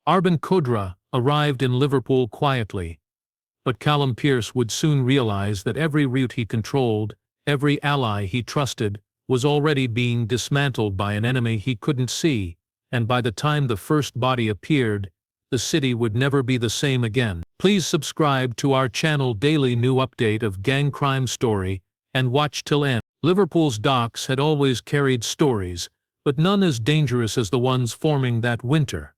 Arbin Kodra arrived in Liverpool quietly, but Callum Pearce would soon realize that every route he controlled, every ally he trusted, was already being dismantled by an enemy he couldn't see, and by the time the first body appeared, the city would never be the same again. Please subscribe to our channel daily new update of gang crime story and watch till end. Liverpool's docks had always carried stories, but none as dangerous as the ones forming that winter.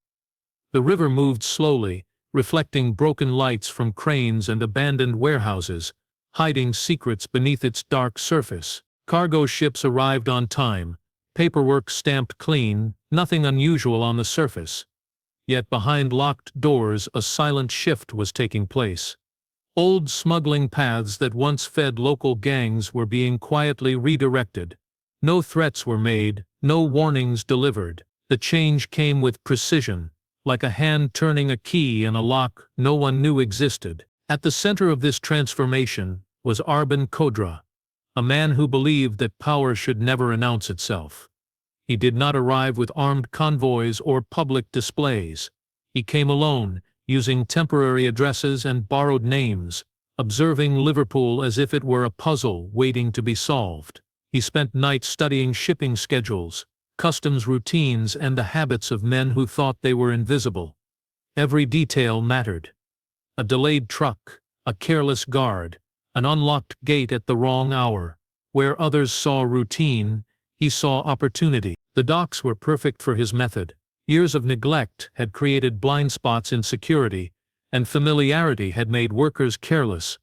The river moved slowly, reflecting broken lights from cranes and abandoned warehouses, hiding secrets beneath its dark surface. Cargo ships arrived on time, paperwork stamped clean, nothing unusual on the surface. Yet behind locked doors a silent shift was taking place. Old smuggling paths that once fed local gangs were being quietly redirected. No threats were made, no warnings delivered. The change came with precision, like a hand turning a key in a lock no one knew existed. At the center of this transformation was Arbin Kodra, a man who believed that power should never announce itself. He did not arrive with armed convoys or public displays. He came alone, using temporary addresses and borrowed names, observing Liverpool as if it were a puzzle waiting to be solved. He spent nights studying shipping schedules, customs routines, and the habits of men who thought they were invisible. Every detail mattered. A delayed truck, a careless guard, an unlocked gate at the wrong hour. Where others saw routine, he saw opportunity. The docks were perfect for his method. Years of neglect had created blind spots in security, and familiarity had made workers careless.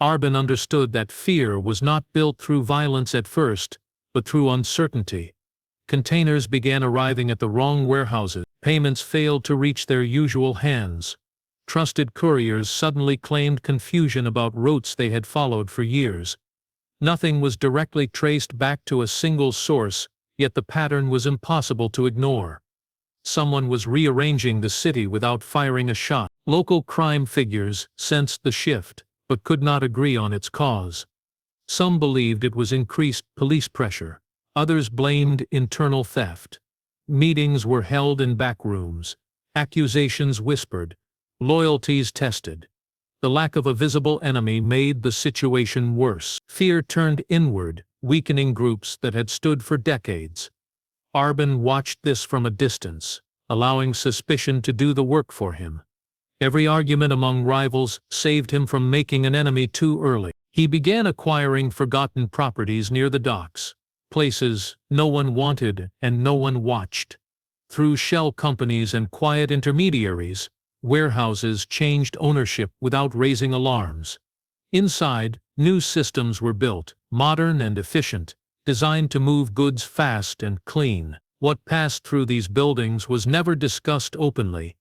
Arbin understood that fear was not built through violence at first, but through uncertainty. Containers began arriving at the wrong warehouses. Payments failed to reach their usual hands. Trusted couriers suddenly claimed confusion about routes they had followed for years. Nothing was directly traced back to a single source, yet the pattern was impossible to ignore. Someone was rearranging the city without firing a shot. Local crime figures sensed the shift, but could not agree on its cause. Some believed it was increased police pressure. Others blamed internal theft. Meetings were held in back rooms. Accusations whispered. Loyalties tested. The lack of a visible enemy made the situation worse. Fear turned inward, weakening groups that had stood for decades. Arbin watched this from a distance, allowing suspicion to do the work for him. Every argument among rivals saved him from making an enemy too early. He began acquiring forgotten properties near the docks, places no one wanted and no one watched. Through shell companies and quiet intermediaries, warehouses changed ownership without raising alarms. Inside, new systems were built, modern and efficient, designed to move goods fast and clean. What passed through these buildings was never discussed openly.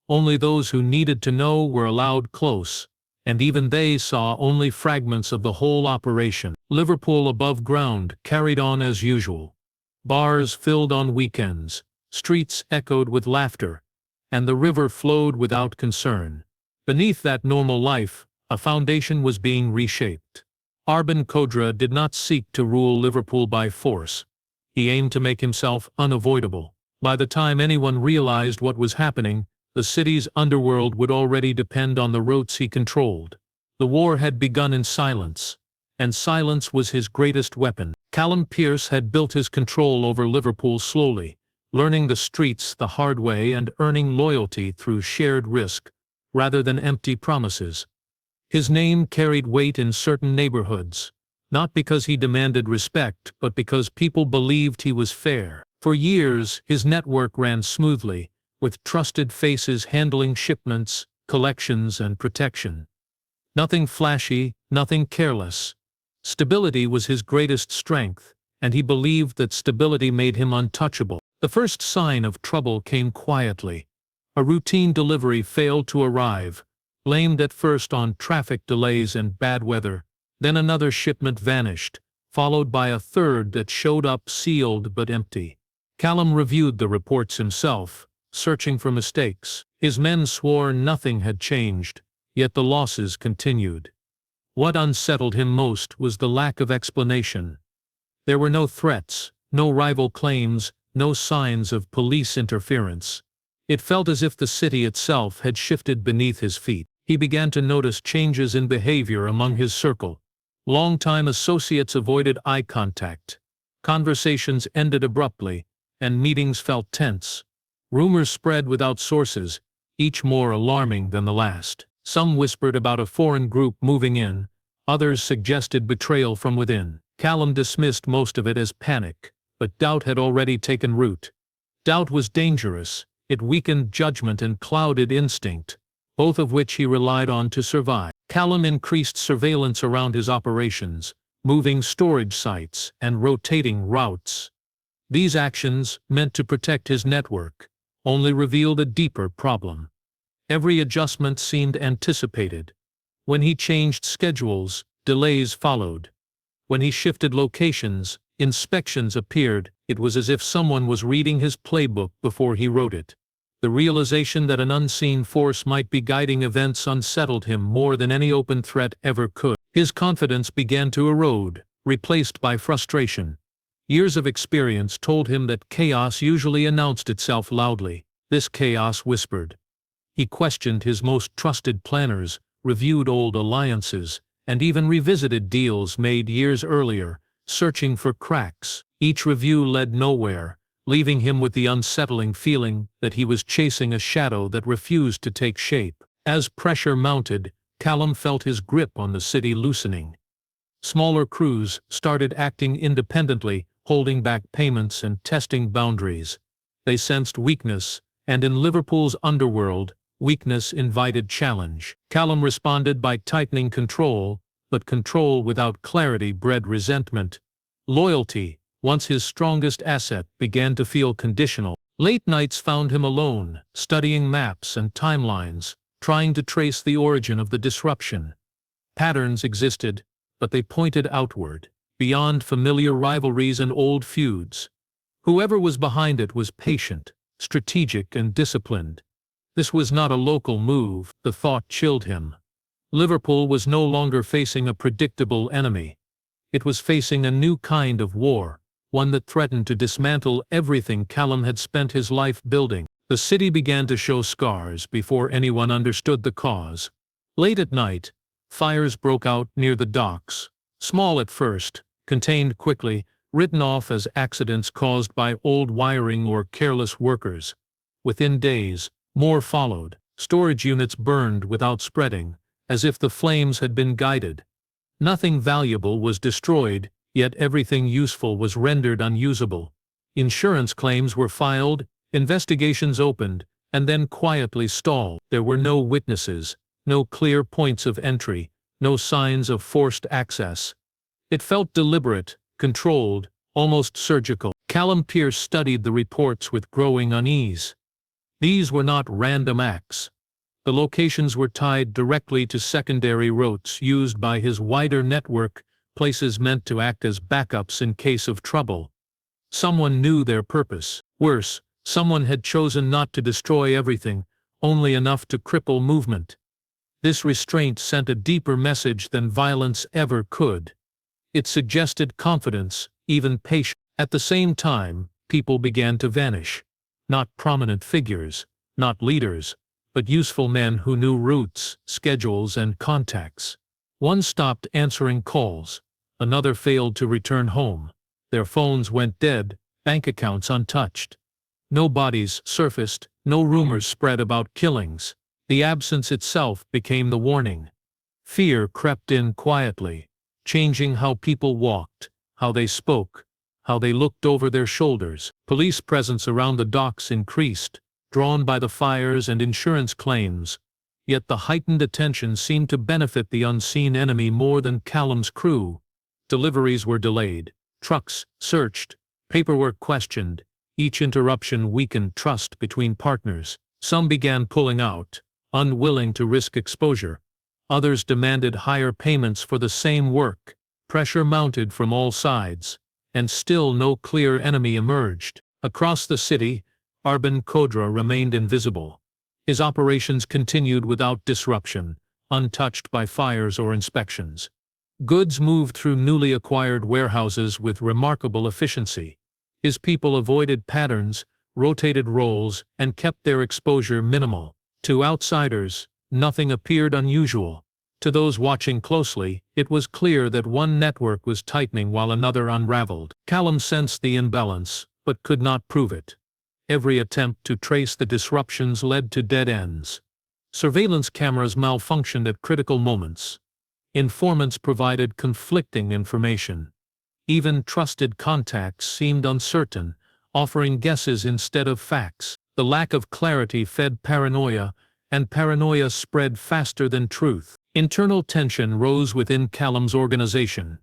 Only those who needed to know were allowed close, and even they saw only fragments of the whole operation. Liverpool above ground carried on as usual. Bars filled on weekends, streets echoed with laughter, and the river flowed without concern. Beneath that normal life, a foundation was being reshaped. Arbin Kodra did not seek to rule Liverpool by force. He aimed to make himself unavoidable. By the time anyone realized what was happening, the city's underworld would already depend on the routes he controlled. The war had begun in silence, and silence was his greatest weapon. Callum Pearce had built his control over Liverpool slowly, learning the streets the hard way and earning loyalty through shared risk, rather than empty promises. His name carried weight in certain neighborhoods, not because he demanded respect, but because people believed he was fair. For years, his network ran smoothly, with trusted faces handling shipments, collections, and protection. Nothing flashy, nothing careless. Stability was his greatest strength, and he believed that stability made him untouchable. The first sign of trouble came quietly. A routine delivery failed to arrive, blamed at first on traffic delays and bad weather. Then another shipment vanished, followed by a third that showed up sealed but empty. Callum reviewed the reports himself, searching for mistakes. His men swore nothing had changed, yet the losses continued. What unsettled him most was the lack of explanation. There were no threats, no rival claims, no signs of police interference. It felt as if the city itself had shifted beneath his feet. He began to notice changes in behavior among his circle. Longtime associates avoided eye contact. Conversations ended abruptly, and meetings felt tense. Rumors spread without sources, each more alarming than the last. Some whispered about a foreign group moving in, others suggested betrayal from within. Callum dismissed most of it as panic, but doubt had already taken root. Doubt was dangerous. It weakened judgment and clouded instinct, both of which he relied on to survive. Callum increased surveillance around his operations, moving storage sites and rotating routes. These actions, meant to protect his network, only revealed a deeper problem. Every adjustment seemed anticipated. When he changed schedules, delays followed. When he shifted locations, inspections appeared. It was as if someone was reading his playbook before he wrote it. The realization that an unseen force might be guiding events unsettled him more than any open threat ever could. His confidence began to erode, replaced by frustration. Years of experience told him that chaos usually announced itself loudly. This chaos whispered. He questioned his most trusted planners, reviewed old alliances, and even revisited deals made years earlier, searching for cracks. Each review led nowhere, leaving him with the unsettling feeling that he was chasing a shadow that refused to take shape. As pressure mounted, Callum felt his grip on the city loosening. Smaller crews started acting independently, holding back payments and testing boundaries. They sensed weakness, and in Liverpool's Underworld, weakness invited challenge. Callum responded by tightening control, but control without clarity bred resentment. Loyalty, once his strongest asset, began to feel conditional. Late nights found him alone, studying maps and timelines, trying to trace the origin of the disruption. Patterns existed, but they pointed outward, beyond familiar rivalries and old feuds. Whoever was behind it was patient, strategic, and disciplined. This was not a local move. The thought chilled him. Liverpool was no longer facing a predictable enemy. It was facing a new kind of war, one that threatened to dismantle everything Callum had spent his life building. The city began to show scars before anyone understood the cause. Late at night, fires broke out near the docks. Small at first, contained quickly, written off as accidents caused by old wiring or careless workers. Within days, more followed. Storage units burned without spreading, as if the flames had been guided. Nothing valuable was destroyed, yet everything useful was rendered unusable. Insurance claims were filed, investigations opened, and then quietly stalled. There were no witnesses, no clear points of entry, no signs of forced access. It felt deliberate, controlled, almost surgical. Callum Pierce studied the reports with growing unease. These were not random acts. The locations were tied directly to secondary routes used by his wider network, places meant to act as backups in case of trouble. Someone knew their purpose. Worse, someone had chosen not to destroy everything, only enough to cripple movement. This restraint sent a deeper message than violence ever could. It suggested confidence, even patience. At the same time, people began to vanish. Not prominent figures, not leaders, but useful men who knew routes, schedules, and contacts. One stopped answering calls, another failed to return home. Their phones went dead, bank accounts untouched. No bodies surfaced, no rumors spread about killings. The absence itself became the warning. Fear crept in quietly, changing how people walked, how they spoke, how they looked over their shoulders. Police presence around the docks increased, drawn by the fires and insurance claims. Yet the heightened attention seemed to benefit the unseen enemy more than Callum's crew. Deliveries were delayed, trucks searched, paperwork questioned. Each interruption weakened trust between partners. Some began pulling out, unwilling to risk exposure. Others demanded higher payments for the same work. Pressure mounted from all sides, and still no clear enemy emerged. Across the city, Arben Kodra remained invisible. His operations continued without disruption, untouched by fires or inspections. Goods moved through newly acquired warehouses with remarkable efficiency. His people avoided patterns, rotated roles, and kept their exposure minimal. To outsiders, nothing appeared unusual. To those watching closely, it was clear that one network was tightening while another unraveled. Callum sensed the imbalance, but could not prove it. Every attempt to trace the disruptions led to dead ends. Surveillance cameras malfunctioned at critical moments. Informants provided conflicting information. Even trusted contacts seemed uncertain, offering guesses instead of facts. The lack of clarity fed paranoia, and paranoia spread faster than truth. Internal tension rose within Callum's organization.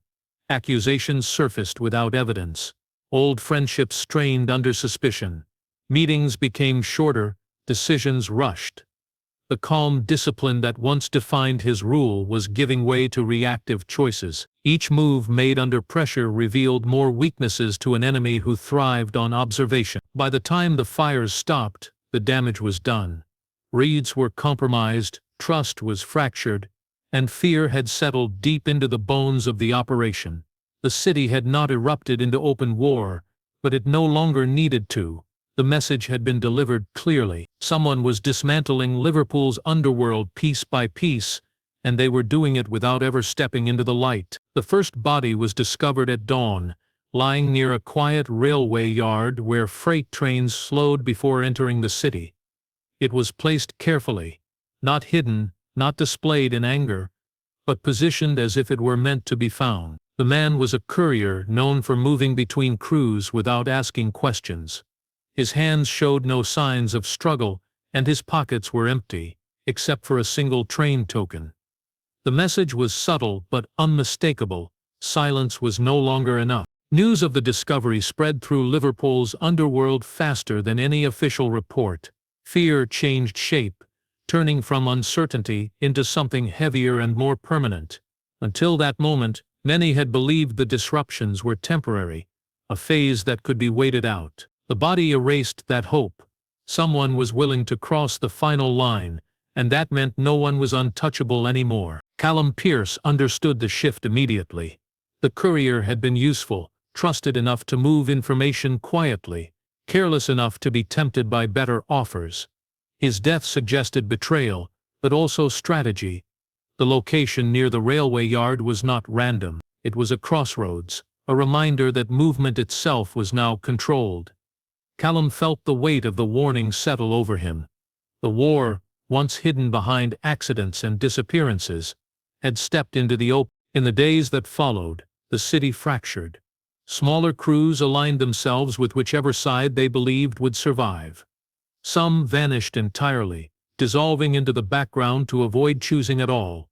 Accusations surfaced without evidence. Old friendships strained under suspicion. Meetings became shorter, decisions rushed. The calm discipline that once defined his rule was giving way to reactive choices. Each move made under pressure revealed more weaknesses to an enemy who thrived on observation. By the time the fires stopped, the damage was done. Reeds were compromised, trust was fractured, and fear had settled deep into the bones of the operation. The city had not erupted into open war, but it no longer needed to. The message had been delivered clearly. Someone was dismantling Liverpool's underworld piece by piece, and they were doing it without ever stepping into the light. The first body was discovered at dawn, lying near a quiet railway yard where freight trains slowed before entering the city. It was placed carefully, not hidden, not displayed in anger, but positioned as if it were meant to be found. The man was a courier known for moving between crews without asking questions. His hands showed no signs of struggle, and his pockets were empty, except for a single train token. The message was subtle but unmistakable. Silence was no longer enough. News of the discovery spread through Liverpool's underworld faster than any official report. Fear changed shape, turning from uncertainty into something heavier and more permanent. Until that moment, many had believed the disruptions were temporary, a phase that could be waited out. The body erased that hope. Someone was willing to cross the final line, and that meant no one was untouchable anymore. Callum Pearce understood the shift immediately. The courier had been useful, trusted enough to move information quietly, careless enough to be tempted by better offers. His death suggested betrayal, but also strategy. The location near the railway yard was not random. It was a crossroads, a reminder that movement itself was now controlled. Callum felt the weight of the warning settle over him. The war, once hidden behind accidents and disappearances, had stepped into the open. In the days that followed, the city fractured. Smaller crews aligned themselves with whichever side they believed would survive. Some vanished entirely, dissolving into the background to avoid choosing at all.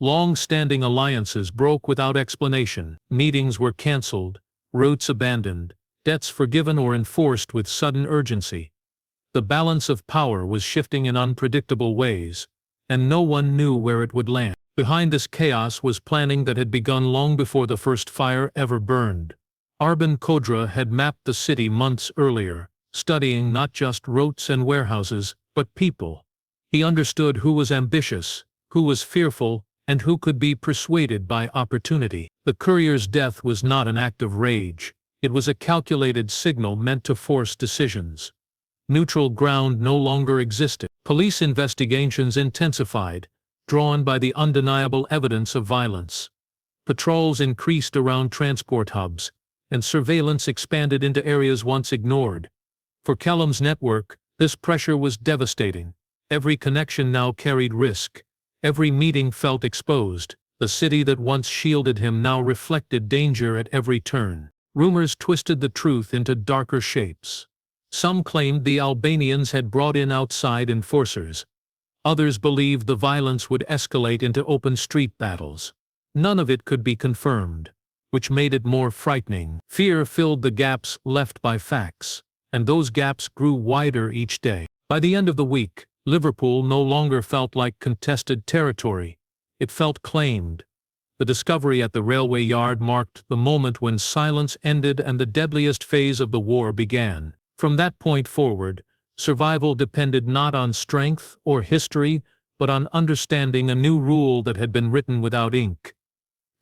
Long-standing alliances broke without explanation. Meetings were cancelled, routes abandoned, debts forgiven or enforced with sudden urgency. The balance of power was shifting in unpredictable ways, and no one knew where it would land. Behind this chaos was planning that had begun long before the first fire ever burned. Arben Kodra had mapped the city months earlier, studying not just roads and warehouses, but people. He understood who was ambitious, who was fearful, and who could be persuaded by opportunity. The courier's death was not an act of rage. It was a calculated signal meant to force decisions. Neutral ground no longer existed. Police investigations intensified, drawn by the undeniable evidence of violence. Patrols increased around transport hubs, and surveillance expanded into areas once ignored. For Callum's network, this pressure was devastating. Every connection now carried risk. Every meeting felt exposed. The city that once shielded him now reflected danger at every turn. Rumors twisted the truth into darker shapes. Some claimed the Albanians had brought in outside enforcers. Others believed the violence would escalate into open street battles. None of it could be confirmed, which made it more frightening. Fear filled the gaps left by facts, and those gaps grew wider each day. By the end of the week, Liverpool no longer felt like contested territory. It felt claimed. The discovery at the railway yard marked the moment when silence ended and the deadliest phase of the war began. From that point forward, survival depended not on strength or history, but on understanding a new rule that had been written without ink.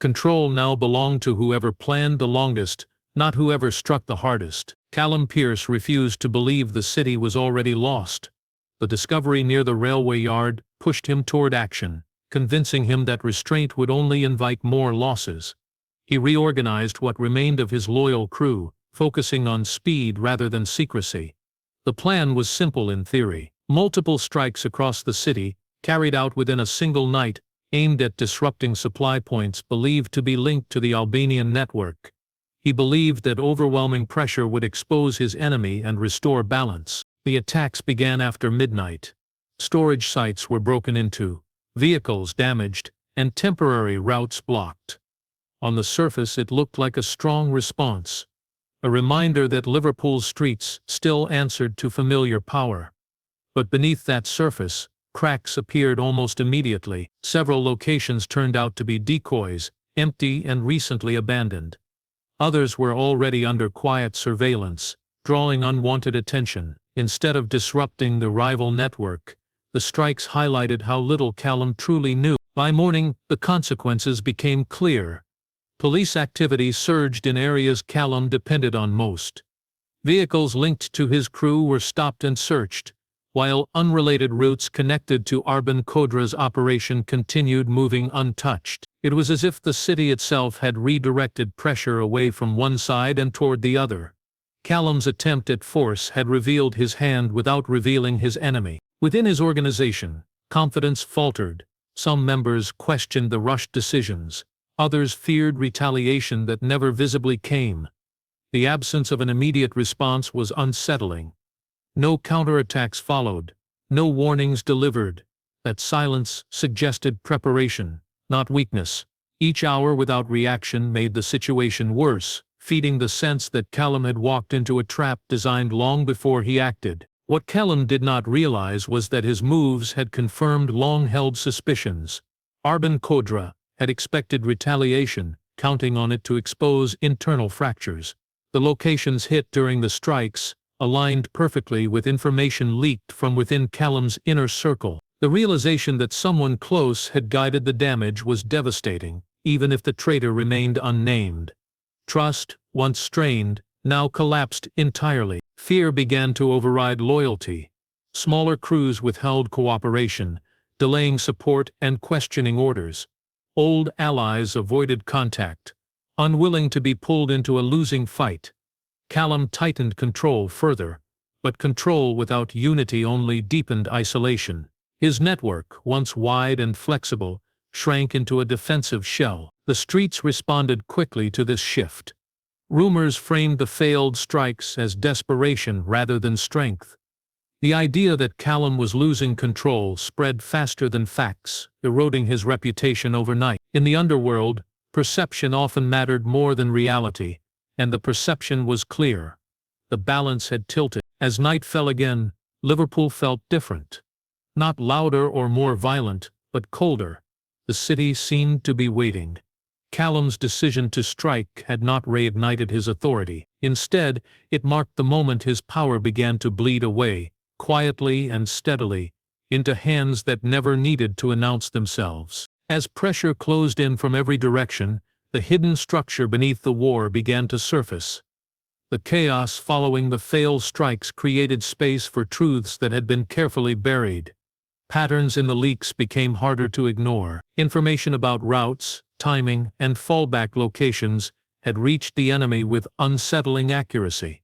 Control now belonged to whoever planned the longest, not whoever struck the hardest. Callum Pearce refused to believe the city was already lost. The discovery near the railway yard pushed him toward action, convincing him that restraint would only invite more losses. He reorganized what remained of his loyal crew, focusing on speed rather than secrecy. The plan was simple in theory. Multiple strikes across the city, carried out within a single night, aimed at disrupting supply points believed to be linked to the Albanian network. He believed that overwhelming pressure would expose his enemy and restore balance. The attacks began after midnight. Storage sites were broken into, vehicles damaged, and temporary routes blocked. On the surface it looked like a strong response, a reminder that Liverpool's streets still answered to familiar power. But beneath that surface, cracks appeared almost immediately. Several locations turned out to be decoys, empty and recently abandoned. Others were already under quiet surveillance, drawing unwanted attention. Instead of disrupting the rival network, the strikes highlighted how little Callum truly knew. By morning, the consequences became clear. Police activity surged in areas Callum depended on most. Vehicles linked to his crew were stopped and searched, while unrelated routes connected to Arbin Kodra's operation continued moving untouched. It was as if the city itself had redirected pressure away from one side and toward the other. Callum's attempt at force had revealed his hand without revealing his enemy. Within his organization, confidence faltered. Some members questioned the rushed decisions. Others feared retaliation that never visibly came. The absence of an immediate response was unsettling. No counterattacks followed, no warnings delivered. That silence suggested preparation, not weakness. Each hour without reaction made the situation worse, feeding the sense that Callum had walked into a trap designed long before he acted. What Callum did not realize was that his moves had confirmed long-held suspicions. Arbin Kodra had expected retaliation, counting on it to expose internal fractures. The locations hit during the strikes aligned perfectly with information leaked from within Callum's inner circle. The realization that someone close had guided the damage was devastating, even if the traitor remained unnamed. Trust, once strained, now collapsed entirely. Fear began to override loyalty. Smaller crews withheld cooperation, delaying support and questioning orders. Old allies avoided contact, unwilling to be pulled into a losing fight. Callum tightened control further, but control without unity only deepened isolation. His network, once wide and flexible, shrank into a defensive shell. The streets responded quickly to this shift. Rumors framed the failed strikes as desperation rather than strength. The idea that Callum was losing control spread faster than facts, eroding his reputation overnight. In the underworld, perception often mattered more than reality, and the perception was clear. The balance had tilted. As night fell again, Liverpool felt different. Not louder or more violent, but colder. The city seemed to be waiting. Callum's decision to strike had not reignited his authority. Instead, it marked the moment his power began to bleed away, quietly and steadily, into hands that never needed to announce themselves. As pressure closed in from every direction, the hidden structure beneath the war began to surface. The chaos following the failed strikes created space for truths that had been carefully buried. Patterns in the leaks became harder to ignore. Information about routes, timing, and fallback locations had reached the enemy with unsettling accuracy.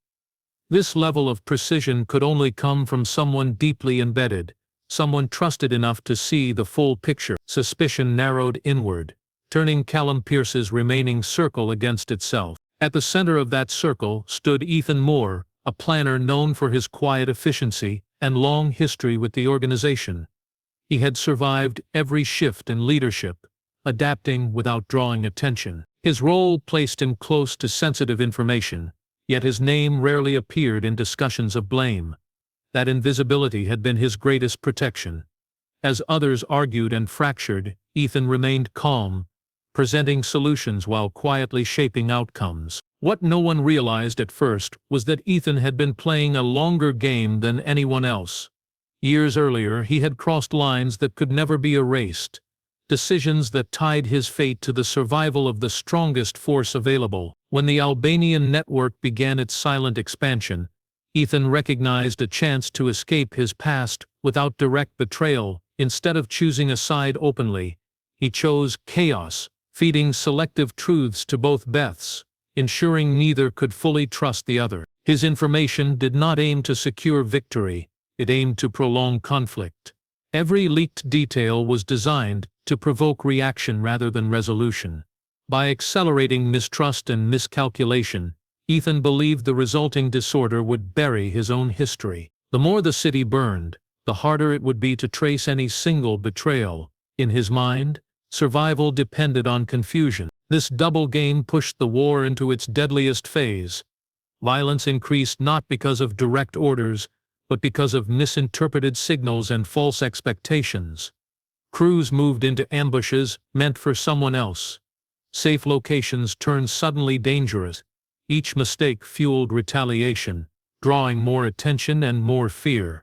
This level of precision could only come from someone deeply embedded, someone trusted enough to see the full picture. Suspicion narrowed inward, turning Callum Pearce's remaining circle against itself. At the center of that circle stood Ethan Moore, a planner known for his quiet efficiency and long history with the organization. He had survived every shift in leadership, adapting without drawing attention. His role placed him close to sensitive information, yet his name rarely appeared in discussions of blame. That invisibility had been his greatest protection. As others argued and fractured, Ethan remained calm, presenting solutions while quietly shaping outcomes. What no one realized at first was that Ethan had been playing a longer game than anyone else. Years earlier, he had crossed lines that could never be erased, decisions that tied his fate to the survival of the strongest force available. When the Albanian network began its silent expansion, Ethan recognized a chance to escape his past without direct betrayal. Instead of choosing a side openly, he chose chaos, feeding selective truths to both Beths, ensuring neither could fully trust the other. His information did not aim to secure victory, it aimed to prolong conflict. Every leaked detail was designed to provoke reaction rather than resolution. By accelerating mistrust and miscalculation, Ethan believed the resulting disorder would bury his own history. The more the city burned, the harder it would be to trace any single betrayal. In his mind, survival depended on confusion. This double game pushed the war into its deadliest phase. Violence increased not because of direct orders, but because of misinterpreted signals and false expectations. Crews moved into ambushes meant for someone else. Safe locations turned suddenly dangerous. Each mistake fueled retaliation, drawing more attention and more fear.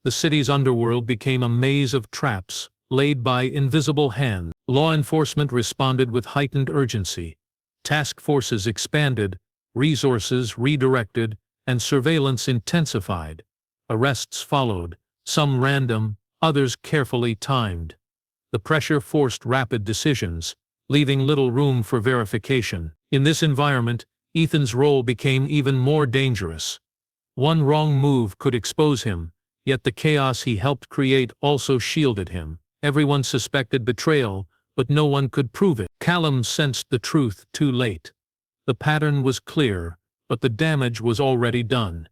The city's underworld became a maze of traps, laid by invisible hands. Law enforcement responded with heightened urgency. Task forces expanded, resources redirected, and surveillance intensified. Arrests followed, some random, others carefully timed. The pressure forced rapid decisions, leaving little room for verification. In this environment, Ethan's role became even more dangerous. One wrong move could expose him, yet the chaos he helped create also shielded him. Everyone suspected betrayal, but no one could prove it. Callum sensed the truth too late. The pattern was clear, but the damage was already done.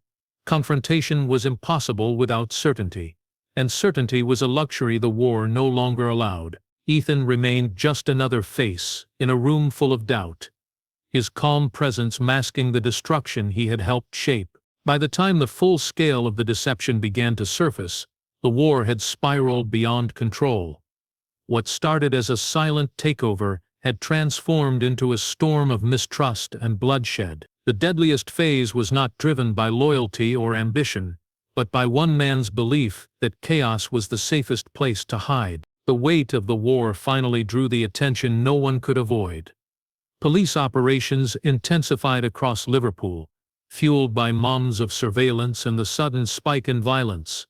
Confrontation was impossible without certainty, and certainty was a luxury the war no longer allowed. Ethan remained just another face in a room full of doubt, his calm presence masking the destruction he had helped shape. By the time the full scale of the deception began to surface, the war had spiraled beyond control. What started as a silent takeover had transformed into a storm of mistrust and bloodshed. The deadliest phase was not driven by loyalty or ambition, but by one man's belief that chaos was the safest place to hide. The weight of the war finally drew the attention no one could avoid. Police operations intensified across Liverpool, fueled by months of surveillance and the sudden spike in violence.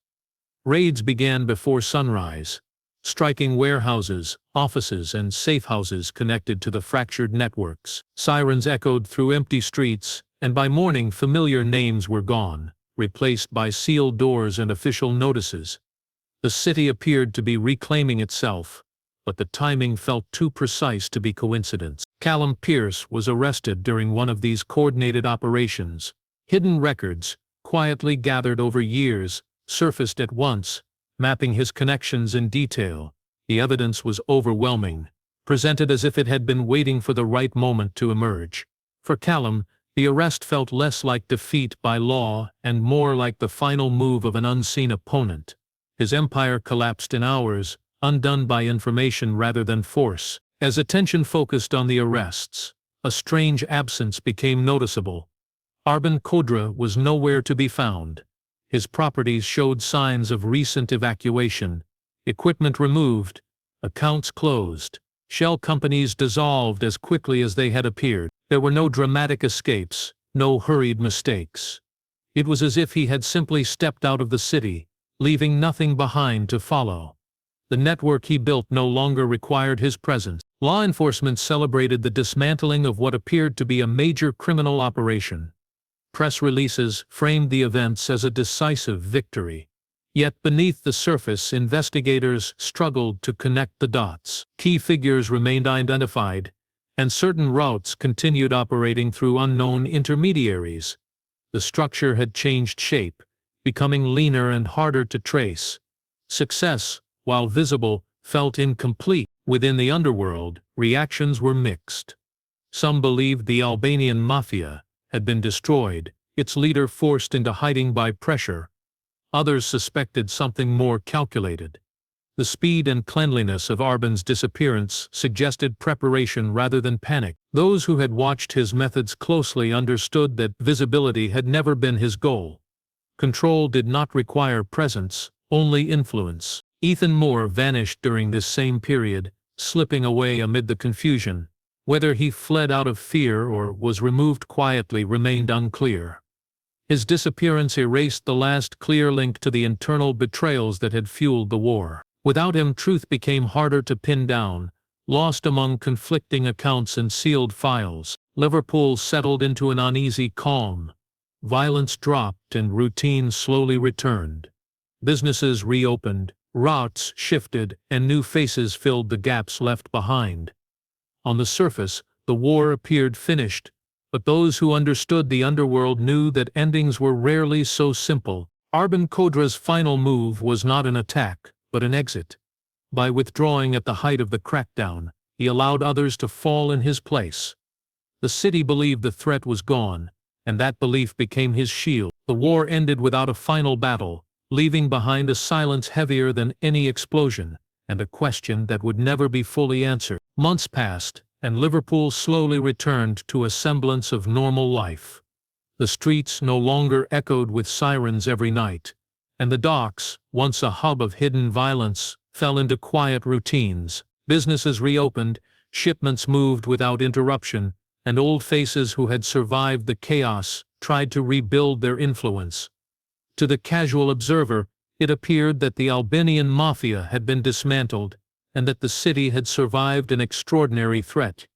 Raids began before sunrise, striking warehouses, offices, and safehouses connected to the fractured networks. Sirens echoed through empty streets, and by morning familiar names were gone, replaced by sealed doors and official notices. The city appeared to be reclaiming itself, but the timing felt too precise to be coincidence. Callum Pearce was arrested during one of these coordinated operations. Hidden records, quietly gathered over years, surfaced at once, mapping his connections in detail. The evidence was overwhelming, presented as if it had been waiting for the right moment to emerge. For Callum, the arrest felt less like defeat by law and more like the final move of an unseen opponent. His empire collapsed in hours, undone by information rather than force. As attention focused on the arrests, a strange absence became noticeable. Arben Kodra was nowhere to be found. His properties showed signs of recent evacuation, equipment removed, accounts closed, shell companies dissolved as quickly as they had appeared. There were no dramatic escapes, no hurried mistakes. It was as if he had simply stepped out of the city, leaving nothing behind to follow. The network he built no longer required his presence. Law enforcement celebrated the dismantling of what appeared to be a major criminal operation. Press releases framed the events as a decisive victory. Yet beneath the surface, investigators struggled to connect the dots. Key figures remained unidentified, and certain routes continued operating through unknown intermediaries. The structure had changed shape, becoming leaner and harder to trace. Success, while visible, felt incomplete. Within the underworld, reactions were mixed. Some believed the Albanian Mafia had been destroyed, its leader forced into hiding by pressure. Others suspected something more calculated. The speed and cleanliness of Arben's disappearance suggested preparation rather than panic. Those who had watched his methods closely understood that visibility had never been his goal. Control did not require presence, only influence. Ethan Moore vanished during this same period, slipping away amid the confusion. Whether he fled out of fear or was removed quietly remained unclear. His disappearance erased the last clear link to the internal betrayals that had fueled the war. Without him, truth became harder to pin down, lost among conflicting accounts and sealed files. Liverpool settled into an uneasy calm. Violence dropped and routine slowly returned. Businesses reopened, routes shifted, and new faces filled the gaps left behind. On the surface, the war appeared finished, but those who understood the underworld knew that endings were rarely so simple. Arben Kodra's final move was not an attack, but an exit. By withdrawing at the height of the crackdown, he allowed others to fall in his place. The city believed the threat was gone, and that belief became his shield. The war ended without a final battle, leaving behind a silence heavier than any explosion, and a question that would never be fully answered. Months passed, and Liverpool slowly returned to a semblance of normal life. The streets no longer echoed with sirens every night, and the docks, once a hub of hidden violence, fell into quiet routines. Businesses reopened, shipments moved without interruption, and old faces who had survived the chaos tried to rebuild their influence. To the casual observer, it appeared that the Albanian Mafia had been dismantled, and that the city had survived an extraordinary threat.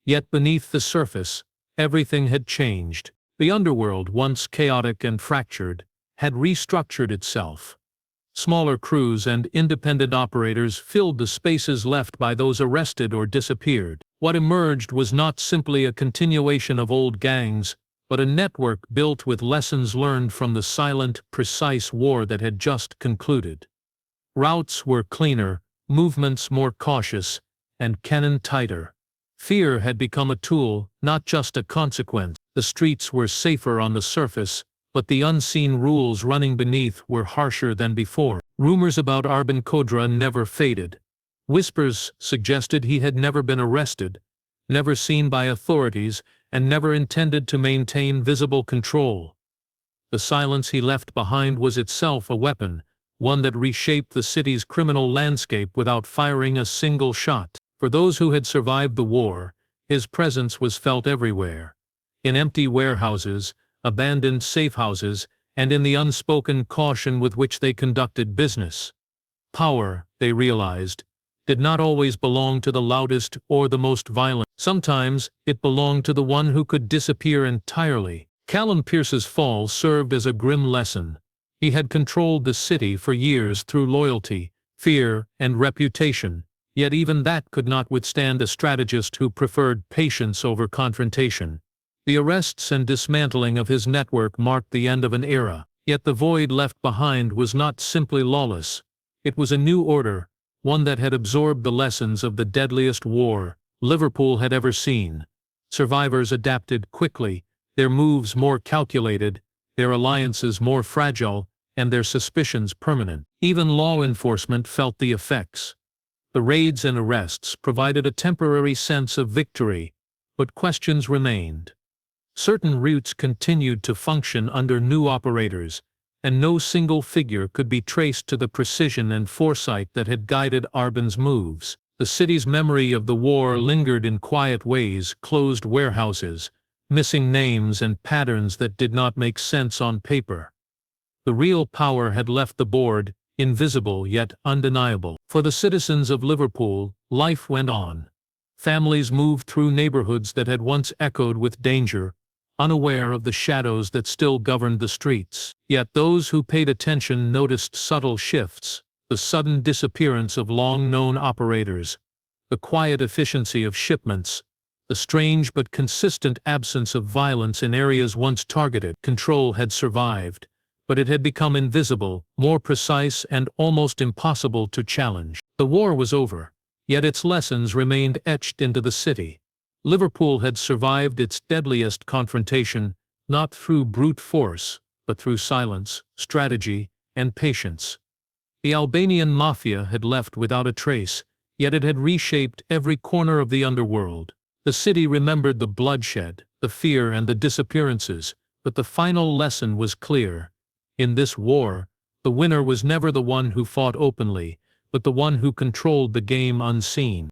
Yet beneath the surface, everything had changed. The underworld, once chaotic and fractured, had restructured itself. Smaller crews and independent operators filled the spaces left by those arrested or disappeared. What emerged was not simply a continuation of old gangs, but a network built with lessons learned from the silent, precise war that had just concluded. Routes were cleaner, movements more cautious, and cannon tighter. Fear had become a tool, not just a consequence. The streets were safer on the surface, but the unseen rules running beneath were harsher than before. Rumors about Arben Kodra never faded. Whispers suggested he had never been arrested, never seen by authorities, and never intended to maintain visible control. The silence he left behind was itself a weapon, one that reshaped the city's criminal landscape without firing a single shot. For those who had survived the war, his presence was felt everywhere. In empty warehouses, abandoned safehouses, and in the unspoken caution with which they conducted business. Power, they realized, did not always belong to the loudest or the most violent. Sometimes it belonged to the one who could disappear entirely. Callum Pearce's fall served as a grim lesson. He had controlled the city for years through loyalty, fear, and reputation, yet even that could not withstand a strategist who preferred patience over confrontation. The arrests and dismantling of his network marked the end of an era, yet the void left behind was not simply lawless. It was a new order, one that had absorbed the lessons of the deadliest war Liverpool had ever seen. Survivors adapted quickly, their moves more calculated, their alliances more fragile, and their suspicions permanent. Even law enforcement felt the effects. The raids and arrests provided a temporary sense of victory, but questions remained. Certain routes continued to function under new operators, and no single figure could be traced to the precision and foresight that had guided Arben's moves. The city's memory of the war lingered in quiet ways: closed warehouses, missing names, and patterns that did not make sense on paper. The real power had left the board, invisible yet undeniable. For the citizens of Liverpool, life went on. Families moved through neighborhoods that had once echoed with danger, unaware of the shadows that still governed the streets. Yet those who paid attention noticed subtle shifts: the sudden disappearance of long-known operators, the quiet efficiency of shipments, the strange but consistent absence of violence in areas once targeted. Control had survived, but it had become invisible, more precise, and almost impossible to challenge. The war was over, yet its lessons remained etched into the city. Liverpool had survived its deadliest confrontation, not through brute force, but through silence, strategy, and patience. The Albanian Mafia had left without a trace, yet it had reshaped every corner of the underworld. The city remembered the bloodshed, the fear, and the disappearances, but the final lesson was clear. In this war, the winner was never the one who fought openly, but the one who controlled the game unseen.